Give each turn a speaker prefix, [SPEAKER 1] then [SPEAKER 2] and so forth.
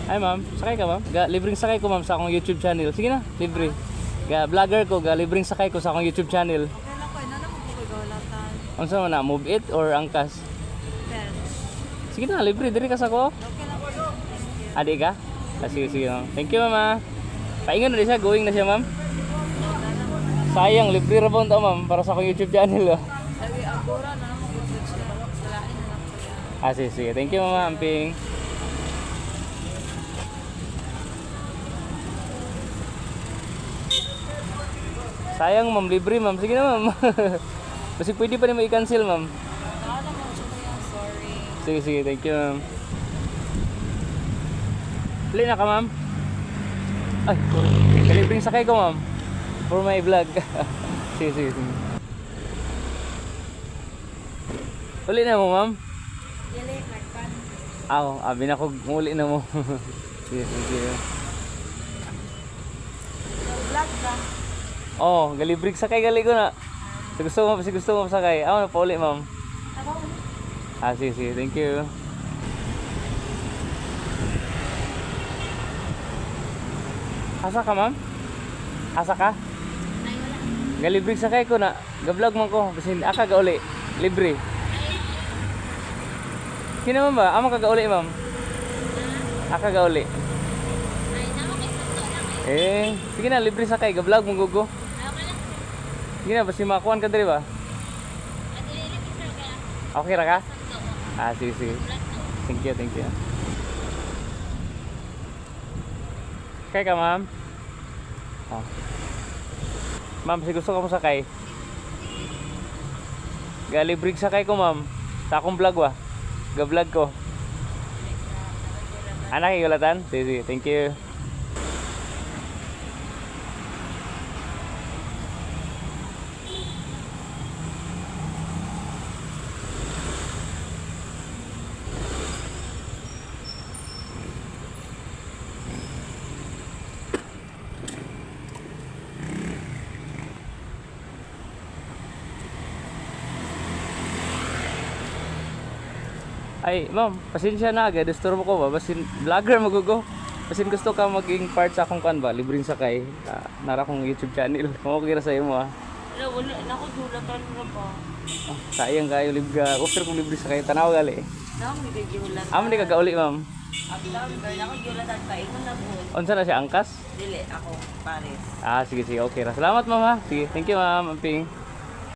[SPEAKER 1] Ay ma'am, sakay ka ma'am? Libreng sakay ko ma'am sa akong YouTube channel. Sige na, libre. Vlogger ko, libreng sakay ko sa akong YouTube channel.
[SPEAKER 2] Okay lang ko, nana mo ko gawlatan.
[SPEAKER 1] Unsa man na, move it or angkas?
[SPEAKER 2] Then,
[SPEAKER 1] Sige na, libre diri ka sa ko.
[SPEAKER 2] okay lang ko. Thank you.
[SPEAKER 1] Adi ka? Sige, sige ma'am. Thank you ma'am ah. Paingon na siya, going na siya ma'am. Sayang, libre ra ba unta ma'am para sa akong YouTube channel. Oh.
[SPEAKER 2] Sabi, agora na mo ko siya. Salain na lang ko yan.
[SPEAKER 1] Sige, sige. Thank you ma'am, amping. Sayang ma'am, libre ma'am. Sige na ma'am. Kasi pwede pa rin i-cancel ma'am.
[SPEAKER 2] Nakala mo siya ko yan, sorry.
[SPEAKER 1] Sige, sige. Thank you ma'am. Hali na ka ma'am. Ay, libreng sakay ko ma'am. For my vlog. Sige, sige, sige. Huli na mo ma'am.
[SPEAKER 2] Dili, nagpan.
[SPEAKER 1] Abi na ko, muli na mo. Sige, sige.
[SPEAKER 2] Vlog ba?
[SPEAKER 1] Oh, galibrig sakay gali ko na. Si gusto mo sakay. Na pauli ma'am.
[SPEAKER 2] Ako,
[SPEAKER 1] Sige, sige. Thank you. Asa ka ma'am? Asa ka?
[SPEAKER 2] ay wala.
[SPEAKER 1] Galibrig sakay ko na. Ga-vlog man ko. Kasi aka gauli. Libre. Sino ma'am ba? Amo ka gauli ma'am? Aka gauli.
[SPEAKER 2] Ay, nama kay sakto lang
[SPEAKER 1] Sige na, libre sakay. Ga-vlog mo gugo.
[SPEAKER 2] Okay lang.
[SPEAKER 1] Sige na, basta makuhan ka diri ba?
[SPEAKER 2] At i-register ka.
[SPEAKER 1] Okay ra ka?
[SPEAKER 2] Sakto.
[SPEAKER 1] Sige, sige. Thank you, thank you. Sakay ka, ma'am? Ma'am, si gusto ka mo sakay? Galibrig sakay ko, ma'am. Sa akong vlog ba? Ga-vlog ko. Anak, igulatan? Sige, sige. Thank you. Ay, ma'am, pasensya na agad. Disturbo ko ba? Basin, vlogger magugo. Basin gusto ka maging part sa akong kan ba? Libreng sakay. Nara kong YouTube channel. Okay ra sa imo ah.
[SPEAKER 2] Wala, ako gulatan na ba?
[SPEAKER 1] Sayang kayo libga. Offer kong libre sakay. Tanaw gali.
[SPEAKER 2] Nang hindi gulatan.
[SPEAKER 1] Amo di ka gauli, ma'am.
[SPEAKER 2] Ablang, girl, ako gulatan pa. Ikaw na po.
[SPEAKER 1] Unsa na siya angkas?
[SPEAKER 2] Dili, ako, Paris.
[SPEAKER 1] Sige, sige. Okay ra. Salamat, ma'am ha. Sige, thank you, ma'am. Amping.